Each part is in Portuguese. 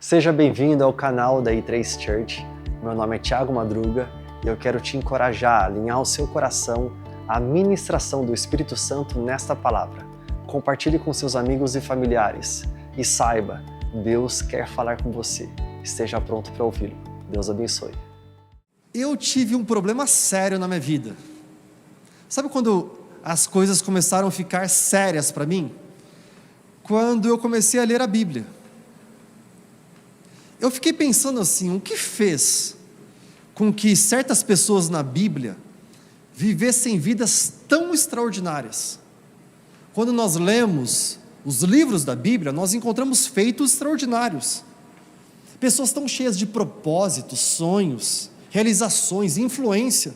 Seja bem-vindo ao canal da I3 Church. Meu nome é Thiago Madruga e eu quero te encorajar a alinhar o seu coração à ministração do Espírito Santo nesta palavra. Compartilhe com seus amigos e familiares e saiba, Deus quer falar com você. Esteja pronto para ouvi-lo. Deus abençoe. Eu tive um problema sério na minha vida. Sabe quando as coisas começaram a ficar sérias para mim? Quando eu comecei a ler a Bíblia. Eu fiquei pensando assim, o que fez com que certas pessoas na Bíblia vivessem vidas tão extraordinárias? Quando nós lemos os livros da Bíblia, nós encontramos feitos extraordinários. Pessoas tão cheias de propósitos, sonhos, realizações, influência.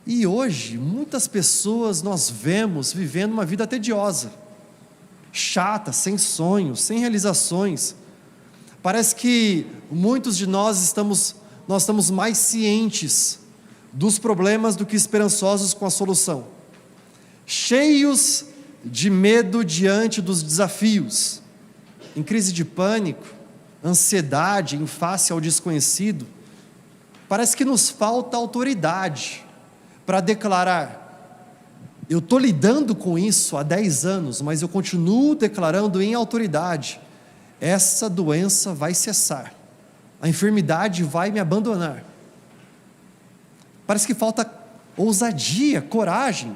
E hoje, muitas pessoas nós vemos vivendo uma vida tediosa, chata, sem sonhos, sem realizações. Parece que muitos de nós estamos mais cientes dos problemas do que esperançosos com a solução. Cheios de medo diante dos desafios, em crise de pânico, ansiedade em face ao desconhecido. Parece que nos falta autoridade para declarar: eu estou lidando com isso há 10 anos, mas eu continuo declarando em autoridade: essa doença vai cessar, a enfermidade vai me abandonar. Parece que falta ousadia, coragem.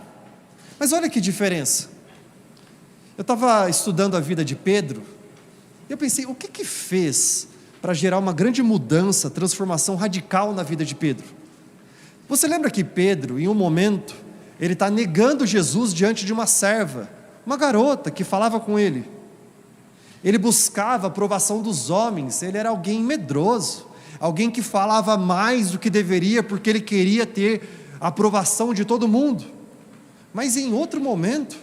Mas olha que diferença. Eu estava estudando a vida de Pedro, e eu pensei, o que fez para gerar uma grande mudança, transformação radical na vida de Pedro? Você lembra que Pedro, em um momento, ele está negando Jesus diante de uma serva, uma garota que falava com ele. Ele buscava a aprovação dos homens, ele era alguém medroso, alguém que falava mais do que deveria, porque ele queria ter a aprovação de todo mundo. Mas em outro momento,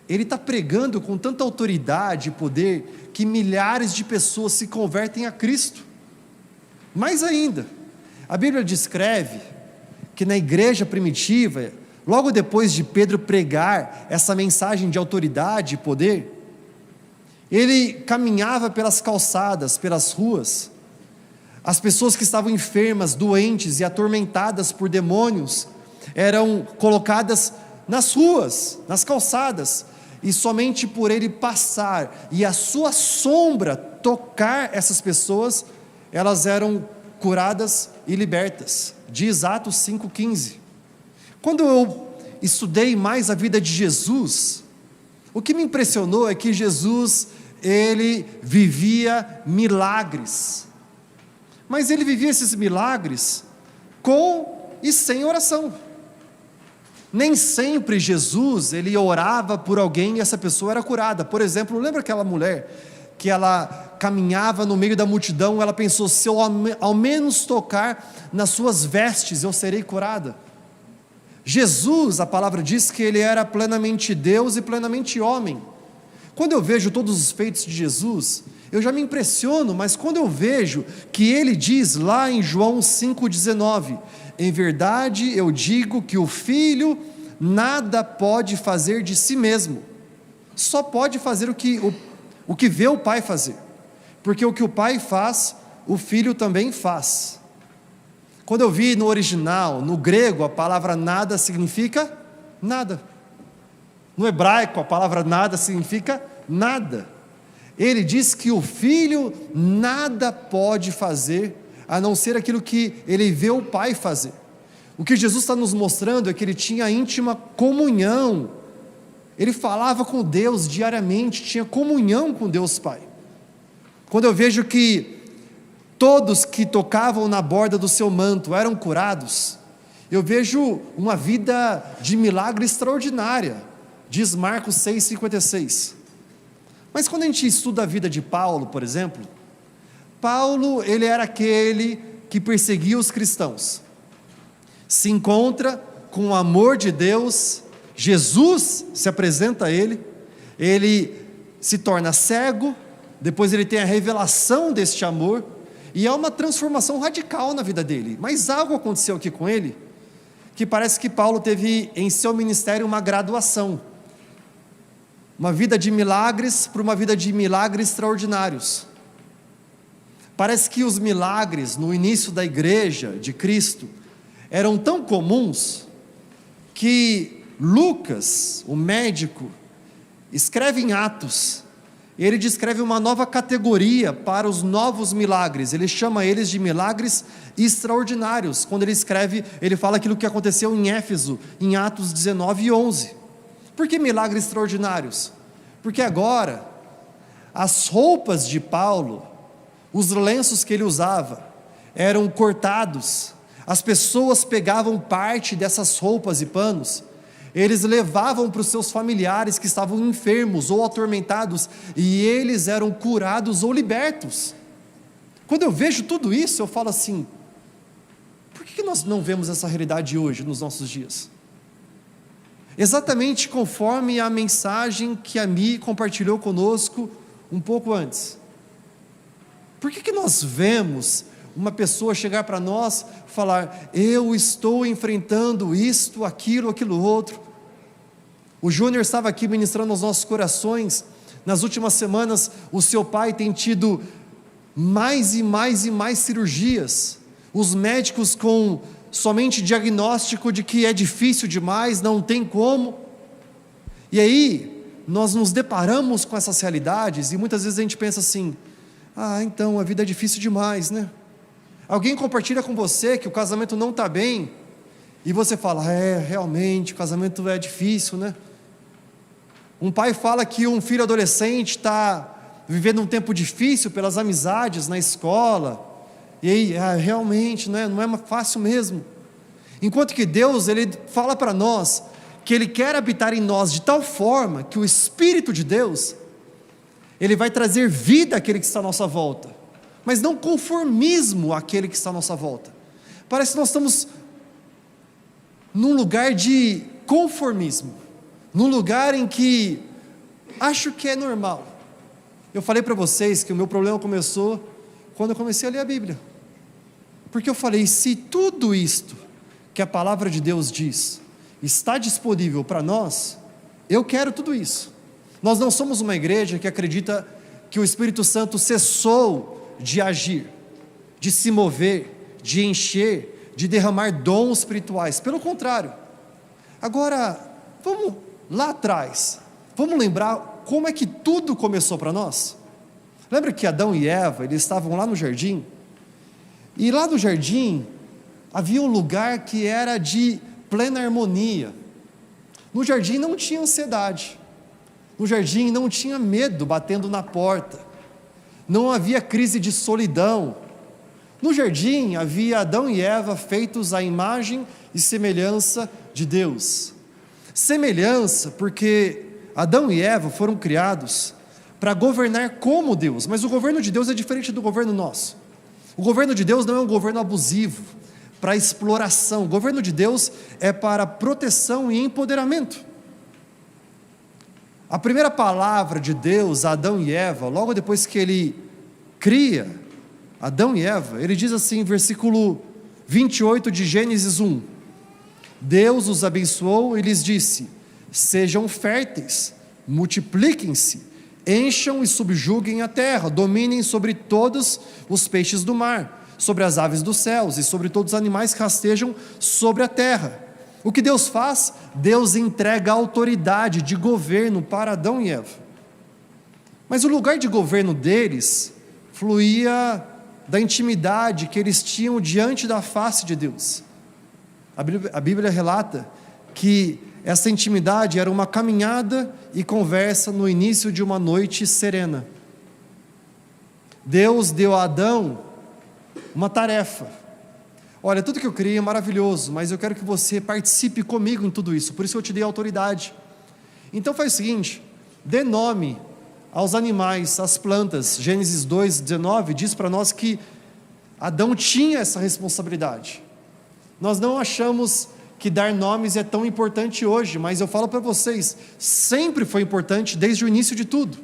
ele está pregando com tanta autoridade e poder, que milhares de pessoas se convertem a Cristo. Mais ainda, a Bíblia descreve que na igreja primitiva, logo depois de Pedro pregar essa mensagem de autoridade e poder, ele caminhava pelas calçadas, pelas ruas. As pessoas que estavam enfermas, doentes e atormentadas por demônios eram colocadas nas ruas, nas calçadas, e somente por ele passar e a sua sombra tocar essas pessoas, elas eram curadas e libertas. Diz Atos 5,15. Quando eu estudei mais a vida de Jesus, o que me impressionou é que Jesus, ele vivia milagres, mas ele vivia esses milagres com e sem oração. Nem sempre Jesus, ele orava por alguém e essa pessoa era curada. Por exemplo, lembra aquela mulher que ela caminhava no meio da multidão, ela pensou, se eu ao menos tocar nas suas vestes, eu serei curada. Jesus, a palavra diz que ele era plenamente Deus e plenamente homem. Quando eu vejo todos os feitos de Jesus, eu já me impressiono, mas quando eu vejo que ele diz lá em João 5,19, em verdade eu digo que o Filho nada pode fazer de si mesmo, só pode fazer o que vê o Pai fazer, porque o que o Pai faz, o Filho também faz. Quando eu vi no original, no grego, a palavra nada significa nada. No hebraico, a palavra nada significa nada. Ele diz que o Filho nada pode fazer, a não ser aquilo que ele vê o Pai fazer. O que Jesus está nos mostrando é que ele tinha íntima comunhão. Ele falava com Deus diariamente, tinha comunhão com Deus Pai. Quando eu vejo que todos que tocavam na borda do seu manto eram curados, eu vejo uma vida de milagre extraordinária. Diz Marcos 6,56. Mas quando a gente estuda a vida de Paulo, por exemplo, Paulo, ele era aquele que perseguia os cristãos, se encontra com o amor de Deus, Jesus se apresenta a ele se torna cego, depois ele tem a revelação deste amor, e é uma transformação radical na vida dele. Mas algo aconteceu aqui com ele, que parece que Paulo teve em seu ministério uma graduação, uma vida de milagres para uma vida de milagres extraordinários. Parece que os milagres no início da igreja de Cristo eram tão comuns que Lucas, o médico, escreve em Atos, ele descreve uma nova categoria para os novos milagres, ele chama eles de milagres extraordinários. Quando ele escreve, ele fala aquilo que aconteceu em Éfeso, em Atos 19:11. Por que milagres extraordinários? Porque agora, as roupas de Paulo, os lenços que ele usava, eram cortados, as pessoas pegavam parte dessas roupas e panos, eles levavam para os seus familiares que estavam enfermos ou atormentados, e eles eram curados ou libertos. Quando eu vejo tudo isso, eu falo assim: por que nós não vemos essa realidade hoje, nos nossos dias? Exatamente conforme a mensagem que a Mi compartilhou conosco um pouco antes. Por que nós vemos uma pessoa chegar para nós e falar: eu estou enfrentando isto, aquilo outro? O Júnior estava aqui ministrando aos nossos corações. Nas últimas semanas, o seu pai tem tido mais e mais cirurgias. Os médicos com somente diagnóstico de que é difícil demais, não tem como. E aí, nós nos deparamos com essas realidades e muitas vezes a gente pensa assim: então a vida é difícil demais, né? Alguém compartilha com você que o casamento não está bem, e você fala: realmente, o casamento é difícil, né? Um pai fala que um filho adolescente está vivendo um tempo difícil pelas amizades na escola, e aí, realmente, né, não é fácil mesmo. Enquanto que Deus, Ele fala para nós que Ele quer habitar em nós de tal forma que o Espírito de Deus, Ele vai trazer vida àquele que está à nossa volta, mas não conformismo àquele que está à nossa volta. Parece que nós estamos num lugar de conformismo, num lugar em que acho que é normal. Eu falei para vocês que o meu problema começou quando eu comecei a ler a Bíblia, porque eu falei: se tudo isto que a palavra de Deus diz está disponível para nós, eu quero tudo isso. Nós não somos uma igreja que acredita que o Espírito Santo cessou de agir, de se mover, de encher, de derramar dons espirituais. Pelo contrário. Agora, vamos lá atrás, vamos lembrar como é que tudo começou para nós. Lembra que Adão e Eva, eles estavam lá no jardim, e lá no jardim havia um lugar que era de plena harmonia. No jardim não tinha ansiedade, no jardim não tinha medo batendo na porta, não havia crise de solidão. No jardim havia Adão e Eva feitos à imagem e semelhança de Deus. Semelhança porque Adão e Eva foram criados para governar como Deus, mas o governo de Deus é diferente do governo nosso. O governo de Deus não é um governo abusivo, para exploração. O governo de Deus é para proteção e empoderamento. A primeira palavra de Deus a Adão e Eva, logo depois que Ele cria Adão e Eva, Ele diz assim, versículo 28 de Gênesis 1: Deus os abençoou e lhes disse: sejam férteis, multipliquem-se, encham e subjuguem a terra, dominem sobre todos os peixes do mar, sobre as aves dos céus e sobre todos os animais que rastejam sobre a terra. O que Deus faz? Deus entrega a autoridade de governo para Adão e Eva. Mas o lugar de governo deles fluía da intimidade que eles tinham diante da face de Deus. A Bíblia relata que essa intimidade era uma caminhada e conversa no início de uma noite serena. Deus deu a Adão uma tarefa. Olha, tudo que eu criei é maravilhoso, mas eu quero que você participe comigo em tudo isso, por isso eu te dei autoridade. Então faz o seguinte: dê nome aos animais, às plantas. Gênesis 2:19 diz para nós que Adão tinha essa responsabilidade. Nós não achamos que dar nomes é tão importante hoje, mas eu falo para vocês, sempre foi importante desde o início de tudo.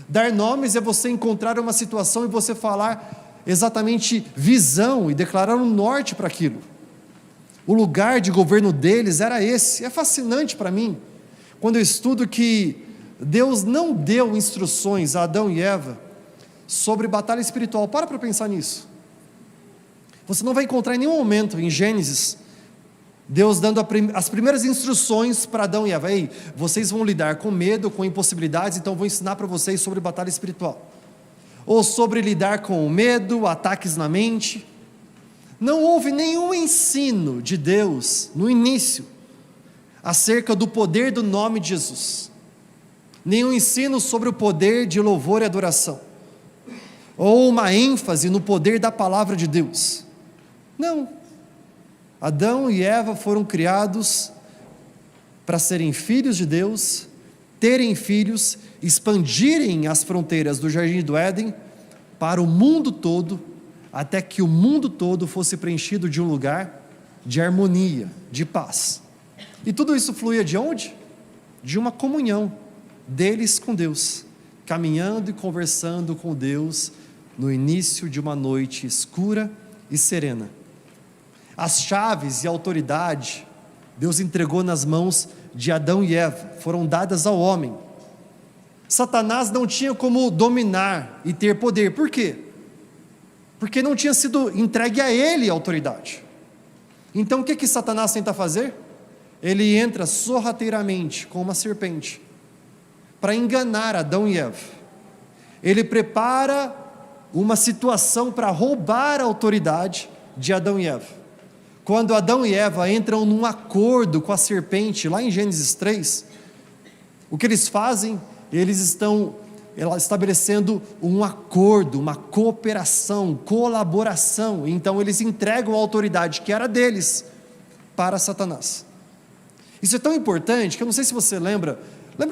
Dar nomes é você encontrar uma situação e você falar exatamente visão e declarar um norte para aquilo. O lugar de governo deles era esse. É fascinante para mim, quando eu estudo que Deus não deu instruções a Adão e Eva sobre batalha espiritual. Para pensar nisso. Você não vai encontrar em nenhum momento em Gênesis Deus dando as primeiras instruções para Adão e Eva. Ei, vocês vão lidar com medo, com impossibilidades, então vou ensinar para vocês sobre batalha espiritual. Ou sobre lidar com o medo, ataques na mente. Não houve nenhum ensino de Deus no início acerca do poder do nome de Jesus. Nenhum ensino sobre o poder de louvor e adoração. Ou uma ênfase no poder da palavra de Deus. Não. Adão e Eva foram criados para serem filhos de Deus, terem filhos, expandirem as fronteiras do Jardim do Éden para o mundo todo, até que o mundo todo fosse preenchido de um lugar de harmonia, de paz. E tudo isso fluía de onde? De uma comunhão deles com Deus, caminhando e conversando com Deus no início de uma noite escura e serena. As chaves e a autoridade Deus entregou nas mãos de Adão e Eva, foram dadas ao homem. Satanás não tinha como dominar e ter poder. Por quê? Porque não tinha sido entregue a ele a autoridade. Então o que Satanás tenta fazer? Ele entra sorrateiramente com uma serpente para enganar Adão e Eva. Ele prepara uma situação para roubar a autoridade de Adão e Eva. Quando Adão e Eva entram num acordo com a serpente, lá em Gênesis 3, o que eles fazem? Eles estão estabelecendo um acordo, uma cooperação, colaboração. Então eles entregam a autoridade que era deles para Satanás. Isso é tão importante que eu não sei se você lembra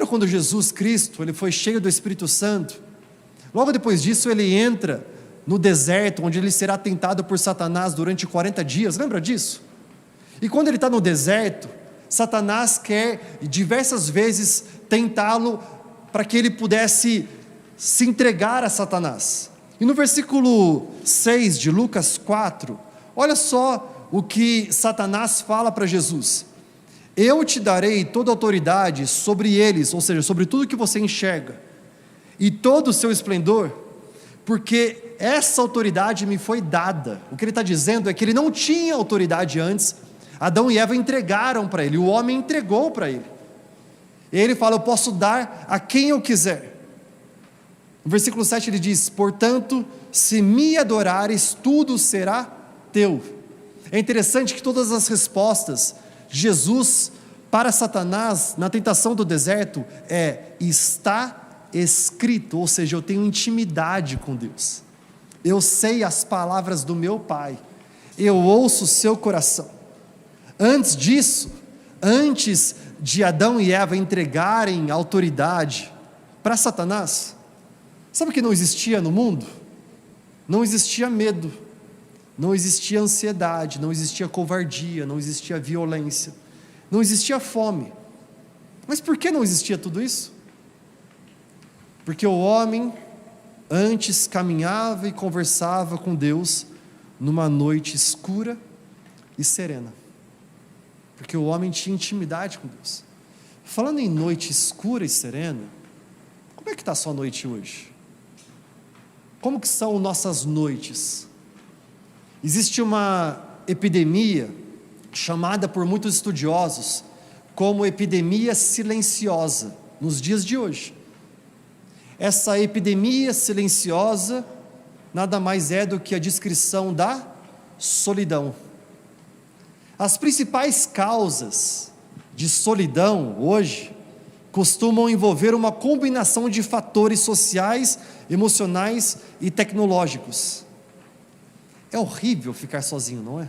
quando Jesus Cristo ele foi cheio do Espírito Santo? Logo depois disso ele entra no deserto, onde ele será tentado por Satanás durante 40 dias, lembra disso? E quando ele está no deserto, Satanás quer diversas vezes tentá-lo para que ele pudesse se entregar a Satanás. E no versículo 6 de Lucas 4, olha só o que Satanás fala para Jesus: eu te darei toda a autoridade sobre eles, ou seja, sobre tudo que você enxerga, e todo o seu esplendor, porque essa autoridade me foi dada. O que ele está dizendo é que ele não tinha autoridade antes. Adão e Eva entregaram para ele, o homem entregou para ele. E ele fala: eu posso dar a quem eu quiser. No versículo 7 ele diz: portanto, se me adorares, tudo será teu. É interessante que todas as respostas de Jesus para Satanás na tentação do deserto está escrito, ou seja, eu tenho intimidade com Deus. Eu sei as palavras do meu Pai, eu ouço o seu coração. Antes disso, antes de Adão e Eva entregarem a autoridade para Satanás, sabe o que não existia no mundo? Não existia medo, não existia ansiedade, não existia covardia, não existia violência, não existia fome. Mas por que não existia tudo isso? Porque o homem antes caminhava e conversava com Deus numa noite escura e serena, porque o homem tinha intimidade com Deus. Falando em noite escura e serena, como é que está a sua noite hoje? Como que são nossas noites? Existe uma epidemia chamada por muitos estudiosos como epidemia silenciosa nos dias de hoje. Essa epidemia silenciosa nada mais é do que a descrição da solidão. As principais causas de solidão hoje costumam envolver uma combinação de fatores sociais, emocionais e tecnológicos. É horrível ficar sozinho, não é?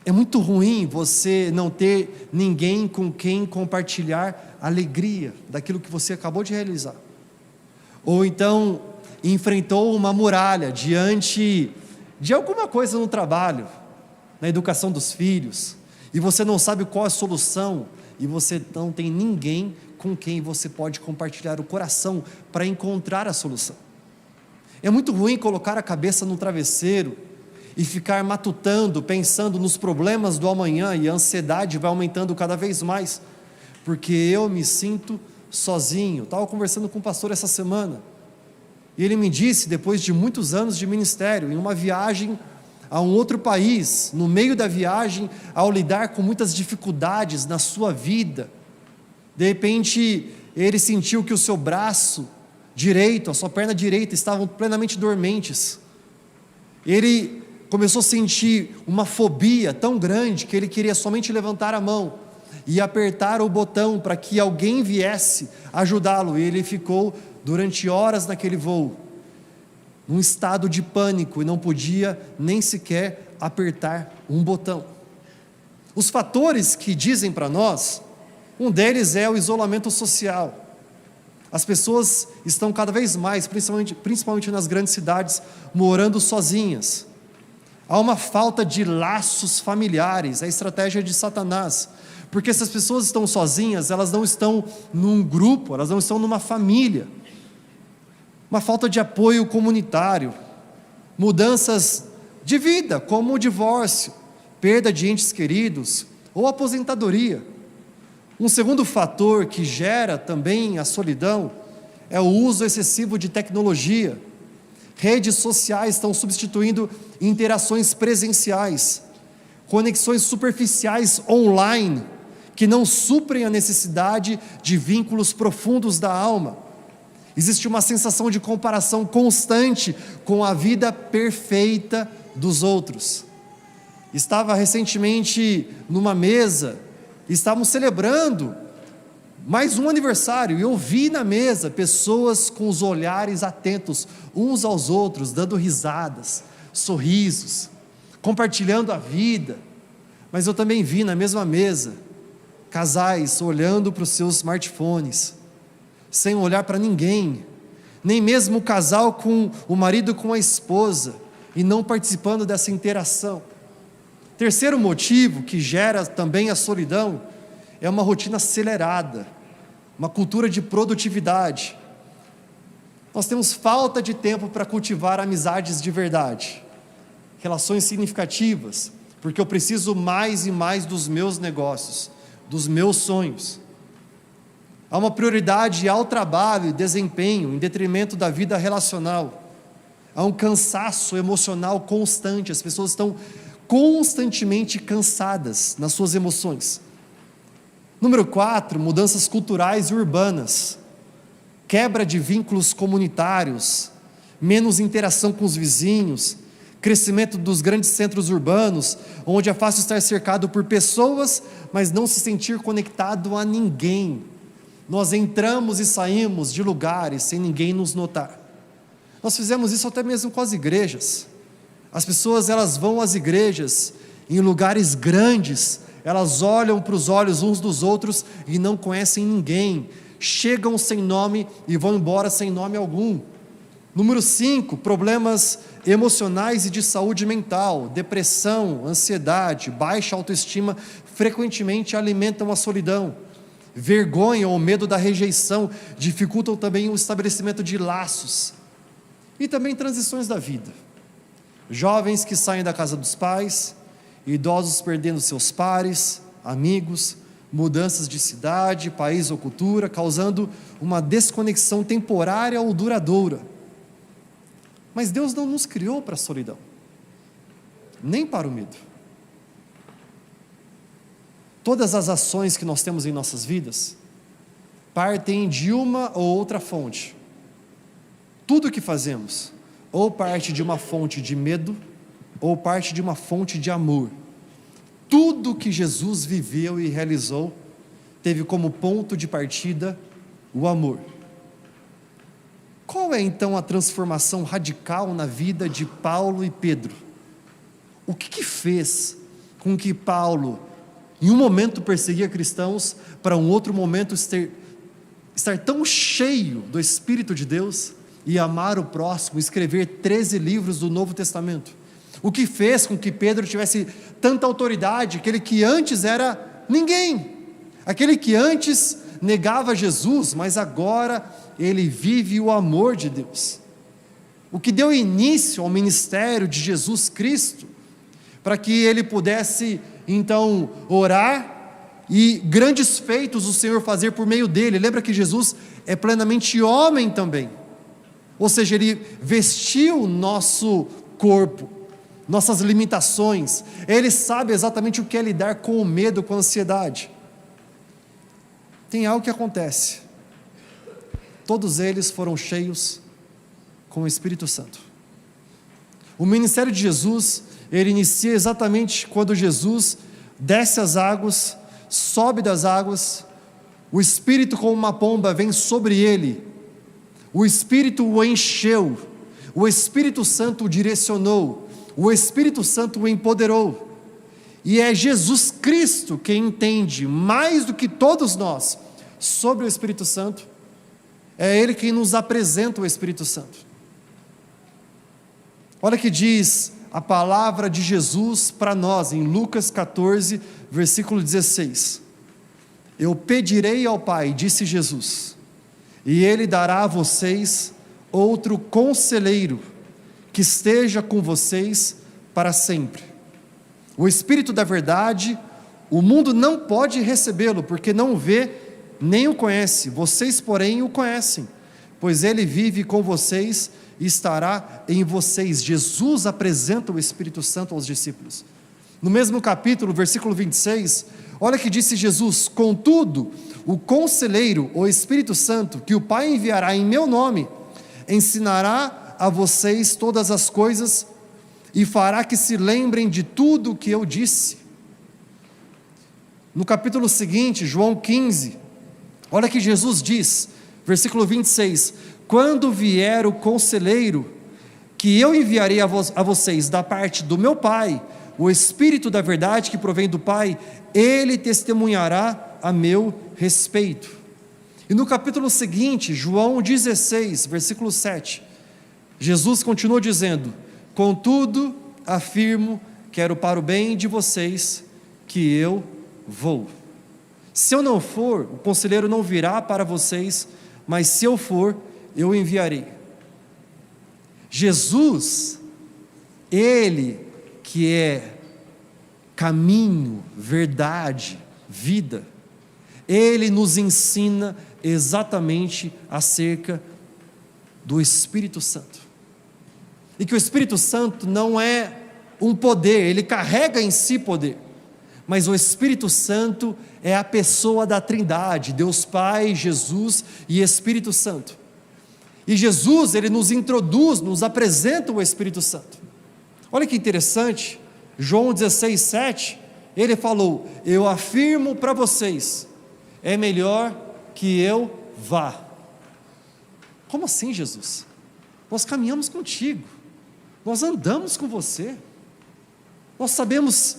É muito ruim você não ter ninguém com quem compartilhar a alegria daquilo que você acabou de realizar. Ou então enfrentou uma muralha diante de alguma coisa no trabalho, na educação dos filhos, e você não sabe qual é a solução, e você não tem ninguém com quem você pode compartilhar o coração para encontrar a solução. É muito ruim colocar a cabeça no travesseiro e ficar matutando, pensando nos problemas do amanhã, e a ansiedade vai aumentando cada vez mais, porque eu me sinto sozinho. Estava conversando com o pastor essa semana, E ele me disse, depois de muitos anos de ministério, em uma viagem a um outro país, no meio da viagem, ao lidar com muitas dificuldades na sua vida, de repente ele sentiu que o seu braço direito, a sua perna direita estavam plenamente dormentes. Ele começou a sentir uma fobia tão grande que ele queria somente levantar a mão e apertar o botão para que alguém viesse ajudá-lo. E ele ficou durante horas naquele voo, num estado de pânico, e não podia nem sequer apertar um botão. Os fatores que dizem para nós, um deles é o isolamento social. As pessoas estão cada vez mais, principalmente nas grandes cidades, morando sozinhas. Há uma falta de laços familiares, a estratégia de Satanás, porque se as pessoas estão sozinhas, elas não estão num grupo, elas não estão numa família. Uma falta de apoio comunitário, mudanças de vida, como o divórcio, perda de entes queridos ou aposentadoria. Um segundo fator que gera também a solidão é o uso excessivo de tecnologia. Redes sociais estão substituindo interações presenciais, conexões superficiais online, que não suprem a necessidade de vínculos profundos da alma. Existe uma sensação de comparação constante com a vida perfeita dos outros. Estava recentemente numa mesa, estávamos celebrando mais um aniversário, e eu vi na mesa pessoas com os olhares atentos uns aos outros, dando risadas, sorrisos, compartilhando a vida. Mas eu também vi na mesma mesa casais olhando para os seus smartphones, sem olhar para ninguém, nem mesmo o casal com o marido com a esposa, e não participando dessa interação. Terceiro motivo que gera também a solidão é uma rotina acelerada, uma cultura de produtividade. Nós temos falta de tempo para cultivar amizades de verdade, relações significativas, porque eu preciso mais e mais dos meus negócios, dos meus sonhos. Há uma prioridade ao trabalho e desempenho em detrimento da vida relacional. Há um cansaço emocional constante, as pessoas estão constantemente cansadas nas suas emoções. Número 4, mudanças culturais e urbanas. Quebra de vínculos comunitários, menos interação com os vizinhos, crescimento dos grandes centros urbanos, onde é fácil estar cercado por pessoas, mas não se sentir conectado a ninguém. Nós entramos e saímos de lugares sem ninguém nos notar. Nós fizemos isso até mesmo com as igrejas. As pessoas, elas vão às igrejas em lugares grandes, elas olham para os olhos uns dos outros e não conhecem ninguém, chegam sem nome e vão embora sem nome algum. Número 5, problemas emocionais e de saúde mental, depressão, ansiedade, baixa autoestima, frequentemente alimentam a solidão. Vergonha ou medo da rejeição dificultam também o estabelecimento de laços. E também transições da vida. Jovens que saem da casa dos pais, idosos perdendo seus pares, amigos, mudanças de cidade, país ou cultura, causando uma desconexão temporária ou duradoura. Mas Deus não nos criou para a solidão, nem para o medo. Todas as ações que nós temos em nossas vidas partem de uma ou outra fonte. Tudo o que fazemos ou parte de uma fonte de medo, ou parte de uma fonte de amor. Tudo que Jesus viveu e realizou teve como ponto de partida o amor. Qual é então a transformação radical na vida de Paulo e Pedro? O que fez com que Paulo, em um momento perseguia cristãos, para um outro momento estar tão cheio do Espírito de Deus e amar o próximo, escrever 13 livros do Novo Testamento? O que fez com que Pedro tivesse tanta autoridade, aquele que antes era ninguém, aquele que antes negava Jesus, mas agora ele vive o amor de Deus? O que deu início ao ministério de Jesus Cristo, para que ele pudesse então orar e grandes feitos o Senhor fazer por meio dele. Lembra que Jesus é plenamente homem também. Ou seja, Ele vestiu o nosso corpo, nossas limitações. Ele sabe exatamente o que é lidar com o medo, com a ansiedade. Tem algo que acontece. Todos eles foram cheios com o Espírito Santo. O ministério de Jesus, ele inicia exatamente quando Jesus desce as águas, sobe das águas, o Espírito como uma pomba vem sobre ele, o Espírito o encheu, o Espírito Santo o direcionou, o Espírito Santo o empoderou, e é Jesus Cristo quem entende mais do que todos nós sobre o Espírito Santo. É Ele quem nos apresenta o Espírito Santo. Olha que diz a palavra de Jesus para nós, em Lucas 14, versículo 16. Eu pedirei ao Pai, disse Jesus, e Ele dará a vocês outro conselheiro, que esteja com vocês para sempre. O Espírito da verdade, o mundo não pode recebê-lo, porque não o vê, nem o conhece. Vocês, porém, o conhecem, pois Ele vive com vocês e estará em vocês. Jesus apresenta o Espírito Santo aos discípulos. No mesmo capítulo, versículo 26, olha que disse Jesus: contudo, o conselheiro, o Espírito Santo, que o Pai enviará em meu nome, ensinará a vocês todas as coisas e fará que se lembrem de tudo o que eu disse. No capítulo seguinte, João 15, olha que Jesus diz, versículo 26, quando vier o conselheiro, que eu enviarei a vocês da parte do meu Pai, o Espírito da verdade que provém do Pai, ele testemunhará a meu respeito. E no capítulo seguinte, João 16, versículo 7, Jesus continuou dizendo: contudo, afirmo, quero para o bem de vocês, que eu vou. Se eu não for, o conselheiro não virá para vocês, mas se eu for, eu enviarei. Jesus, Ele que é caminho, verdade, vida, Ele nos ensina exatamente acerca do Espírito Santo. E que o Espírito Santo não é um poder, ele carrega em si poder, mas o Espírito Santo é a pessoa da Trindade, Deus Pai, Jesus e Espírito Santo. E Jesus, ele nos introduz, nos apresenta o Espírito Santo. Olha que interessante, João 16, 7, ele falou: eu afirmo para vocês, é melhor que eu vá. Como assim, Jesus? Nós caminhamos contigo, nós andamos com você, nós sabemos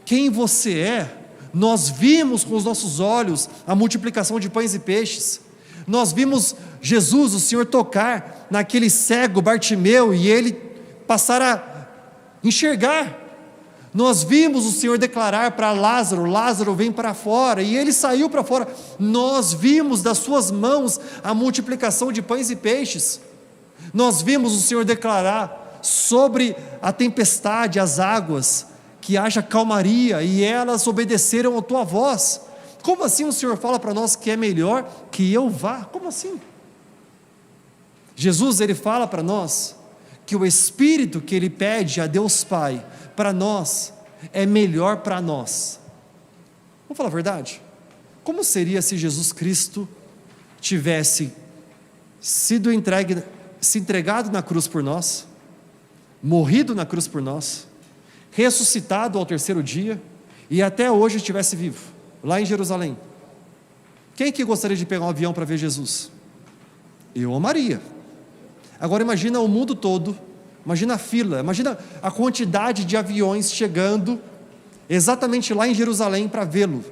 quem você é, nós vimos com os nossos olhos a multiplicação de pães e peixes, nós vimos Jesus, o Senhor, tocar naquele cego Bartimeu e ele passar a enxergar. Nós vimos o Senhor declarar para Lázaro: Lázaro, vem para fora, e ele saiu para fora. Nós vimos das suas mãos a multiplicação de pães e peixes. Nós vimos o Senhor declarar sobre a tempestade, as águas, que haja calmaria, e elas obedeceram a tua voz. Como assim o Senhor fala para nós que é melhor que eu vá? Como assim? Jesus, ele fala para nós que o Espírito que ele pede a Deus Pai para nós é melhor para nós. Vamos falar a verdade? Como seria se Jesus Cristo tivesse se entregado na cruz por nós, morrido na cruz por nós, ressuscitado ao terceiro dia e até hoje estivesse vivo lá em Jerusalém? Quem que gostaria de pegar um avião para ver Jesus? Eu amaria. Agora imagina o mundo todo, imagina a fila, imagina a quantidade de aviões chegando exatamente lá em Jerusalém para vê-lo.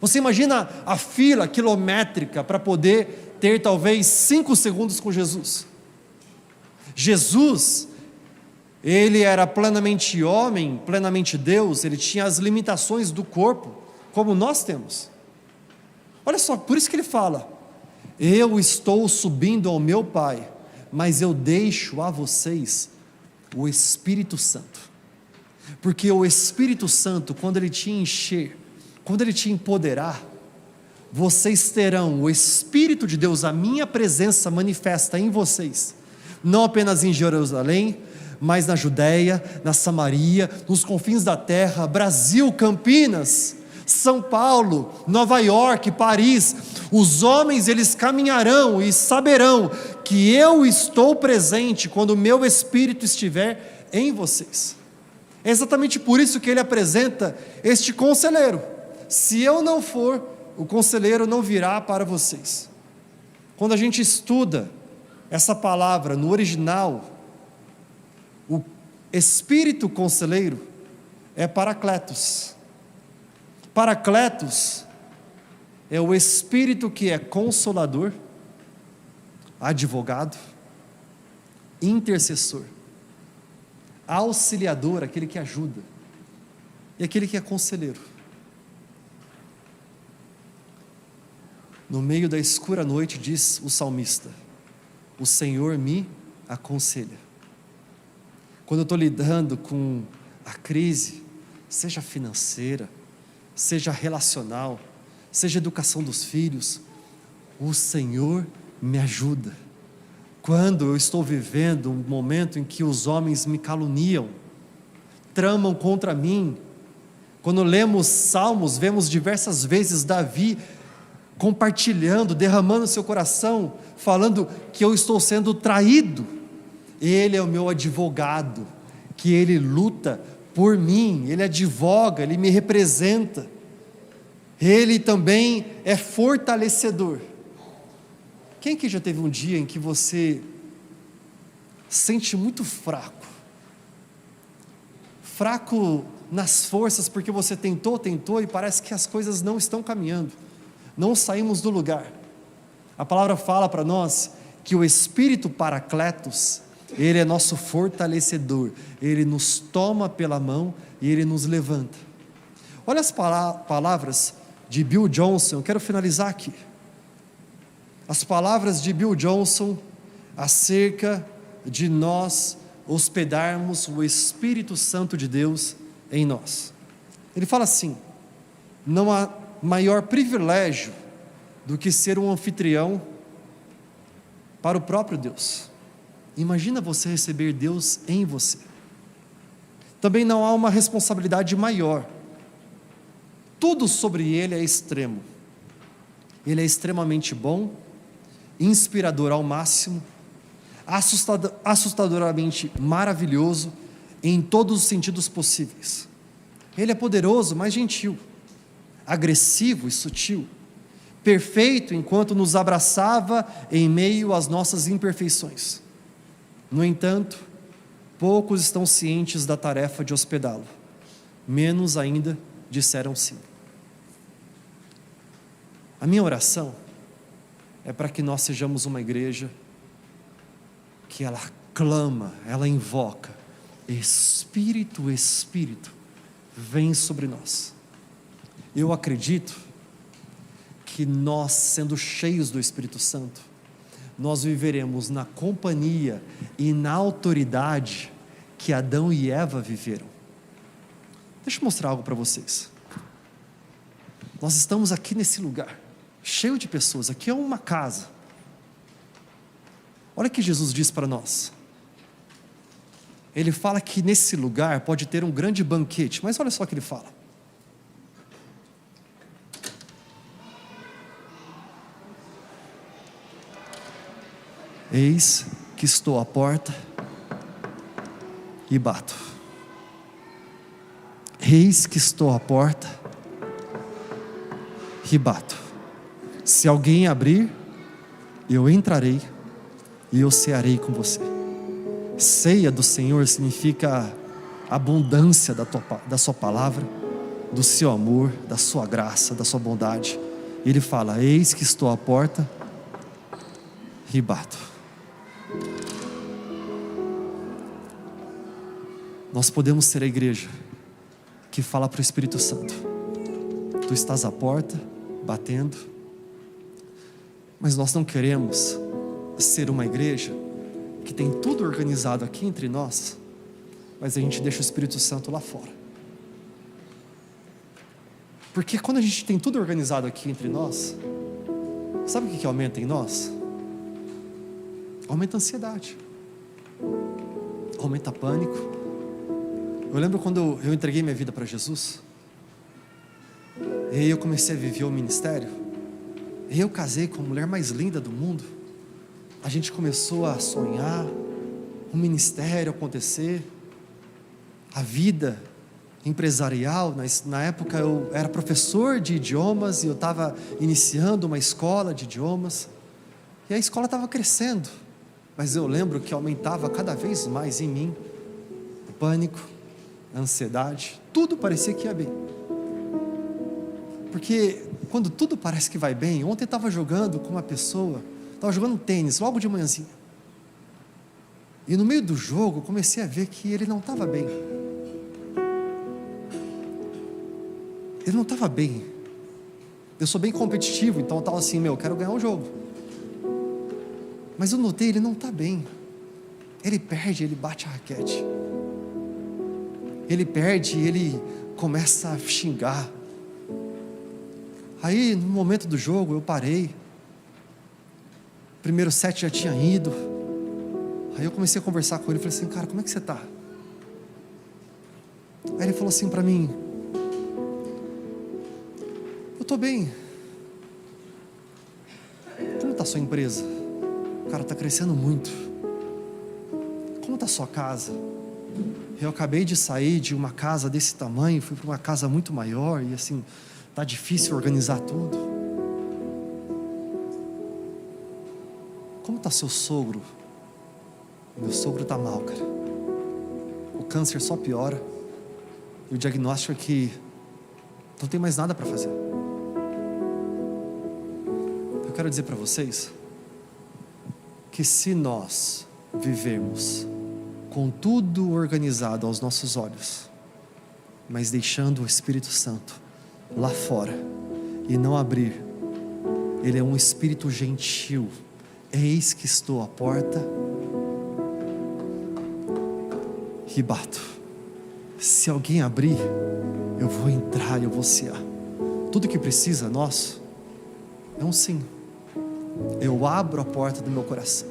Você imagina a fila quilométrica para poder ter talvez 5 segundos com Jesus. Jesus, ele era plenamente homem, plenamente Deus, ele tinha as limitações do corpo, como nós temos. Olha só, por isso que ele fala: eu estou subindo ao meu Pai, mas eu deixo a vocês o Espírito Santo, porque o Espírito Santo, quando ele te encher, quando ele te empoderar, vocês terão o Espírito de Deus, a minha presença manifesta em vocês, não apenas em Jerusalém, mas na Judéia, na Samaria, nos confins da terra, Brasil, Campinas, São Paulo, Nova York, Paris. Os homens, eles caminharão e saberão que eu estou presente quando o meu Espírito estiver em vocês. É exatamente por isso que ele apresenta este conselheiro. Se eu não for, o conselheiro não virá para vocês. Quando a gente estuda essa palavra no original, o Espírito Conselheiro é Paracletos. Paracletos é o Espírito que é consolador, advogado, intercessor, auxiliador, aquele que ajuda, e aquele que é conselheiro. No meio da escura noite, diz o salmista, o Senhor me aconselha. Quando eu estou lidando com a crise, seja financeira, seja relacional, seja educação dos filhos, o Senhor me ajuda. Quando eu estou vivendo um momento em que os homens me caluniam, tramam contra mim, quando lemos Salmos, vemos diversas vezes Davi compartilhando, derramando seu coração, falando que eu estou sendo traído. Ele é o meu advogado, que ele luta por mim, ele advoga, ele me representa. Ele também é fortalecedor. Quem que já teve um dia em que você sente muito fraco? Fraco nas forças porque você tentou e parece que as coisas não estão caminhando, não saímos do lugar. A palavra fala para nós que o Espírito Paracletos, ele é nosso fortalecedor, ele nos toma pela mão e ele nos levanta. Olha as palavras de Bill Johnson, eu quero finalizar aqui. As palavras de Bill Johnson acerca de nós hospedarmos o Espírito Santo de Deus em nós. Ele fala assim: não há maior privilégio do que ser um anfitrião para o próprio Deus. Imagina você receber Deus em você. Também não há uma responsabilidade maior. Tudo sobre Ele é extremo. Ele é extremamente bom, inspirador ao máximo, assustadoramente maravilhoso em todos os sentidos possíveis. Ele é poderoso, mas gentil, agressivo e sutil, perfeito enquanto nos abraçava em meio às nossas imperfeições. No entanto, poucos estão cientes da tarefa de hospedá-lo, menos ainda disseram sim. A minha oração é para que nós sejamos uma igreja que ela clama, ela invoca: Espírito, Espírito, vem sobre nós. Eu acredito que nós, sendo cheios do Espírito Santo, nós viveremos na companhia e na autoridade que Adão e Eva viveram. Deixa eu mostrar algo para vocês. Nós estamos aqui nesse lugar, cheio de pessoas, aqui é uma casa. Olha o que Jesus diz para nós. Ele fala que nesse lugar pode ter um grande banquete, mas olha só o que ele fala. Eis que estou à porta e bato. Eis que estou à porta e bato. Se alguém abrir, eu entrarei e eu cearei com você. Ceia do Senhor significa abundância da sua palavra, do seu amor, da sua graça, da sua bondade. Ele fala: eis que estou à porta e bato. Nós podemos ser a igreja que fala para o Espírito Santo: tu estás à porta, batendo. Mas nós não queremos ser uma igreja que tem tudo organizado aqui entre nós, mas a gente deixa o Espírito Santo lá fora. Porque quando a gente tem tudo organizado aqui entre nós, sabe o que aumenta em nós? Aumenta a ansiedade, aumenta pânico. Eu lembro quando eu entreguei minha vida para Jesus, e aí eu comecei a viver o ministério, e eu casei com a mulher mais linda do mundo. A gente começou a sonhar, o ministério acontecer, a vida empresarial. Na época eu era professor de idiomas e eu estava iniciando uma escola de idiomas, e a escola estava crescendo, mas eu lembro que aumentava cada vez mais em mim o pânico, a ansiedade, tudo parecia que ia bem, porque quando tudo parece que vai bem, ontem eu estava jogando com uma pessoa, estava jogando tênis logo de manhãzinha, e no meio do jogo eu comecei a ver que ele não estava bem. Ele não estava bem. Eu sou bem competitivo, então eu estava assim, eu quero ganhar o jogo. Mas eu notei, ele não está bem. Ele perde, ele bate a raquete. Ele perde, ele começa a xingar. Aí, no momento do jogo, eu parei. O primeiro set já tinha ido. Aí eu comecei a conversar com ele, falei assim, cara, como é que você está? Aí ele falou assim para mim, eu estou bem. Como está a sua empresa? Cara, está crescendo muito. Como está a sua casa? Eu acabei de sair de uma casa desse tamanho, fui para uma casa muito maior, e assim, está difícil organizar tudo. Como está seu sogro? Meu sogro está mal, cara. O câncer só piora. E o diagnóstico é que não tem mais nada para fazer. Eu quero dizer para vocês que se nós vivermos com tudo organizado aos nossos olhos, mas deixando o Espírito Santo lá fora e não abrir, ele é um espírito gentil. Eis que estou à porta e bato. Se alguém abrir, eu vou entrar, eu vou cear. Tudo que precisa nosso é um sim. Eu abro a porta do meu coração.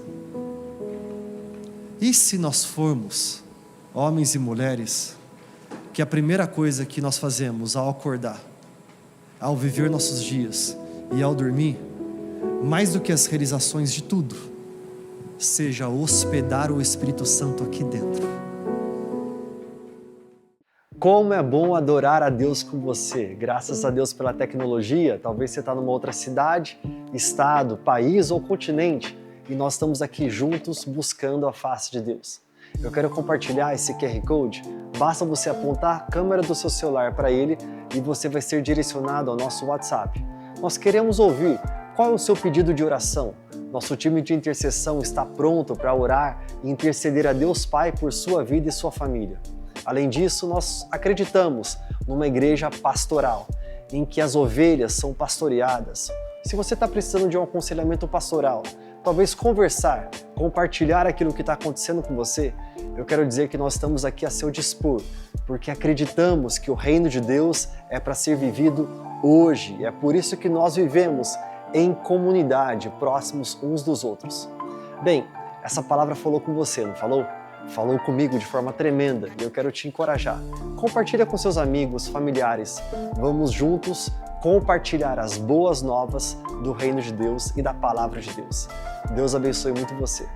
E se nós formos homens e mulheres que a primeira coisa que nós fazemos ao acordar, ao viver nossos dias e ao dormir, mais do que as realizações de tudo, seja hospedar o Espírito Santo aqui dentro. Como é bom adorar a Deus com você. Graças a Deus pela tecnologia, talvez você está numa outra cidade, estado, país ou continente, e nós estamos aqui juntos buscando a face de Deus. Eu quero compartilhar esse QR Code, basta você apontar a câmera do seu celular para ele e você vai ser direcionado ao nosso WhatsApp. Nós queremos ouvir qual é o seu pedido de oração. Nosso time de intercessão está pronto para orar e interceder a Deus Pai por sua vida e sua família. Além disso, nós acreditamos numa igreja pastoral, em que as ovelhas são pastoreadas. Se você está precisando de um aconselhamento pastoral, talvez conversar, compartilhar aquilo que está acontecendo com você, eu quero dizer que nós estamos aqui a seu dispor, porque acreditamos que o reino de Deus é para ser vivido hoje. É por isso que nós vivemos em comunidade, próximos uns dos outros. Bem, essa palavra falou com você, não falou? Falou comigo de forma tremenda e eu quero te encorajar. Compartilha com seus amigos, familiares. Vamos juntos compartilhar as boas novas do reino de Deus e da palavra de Deus. Deus abençoe muito você.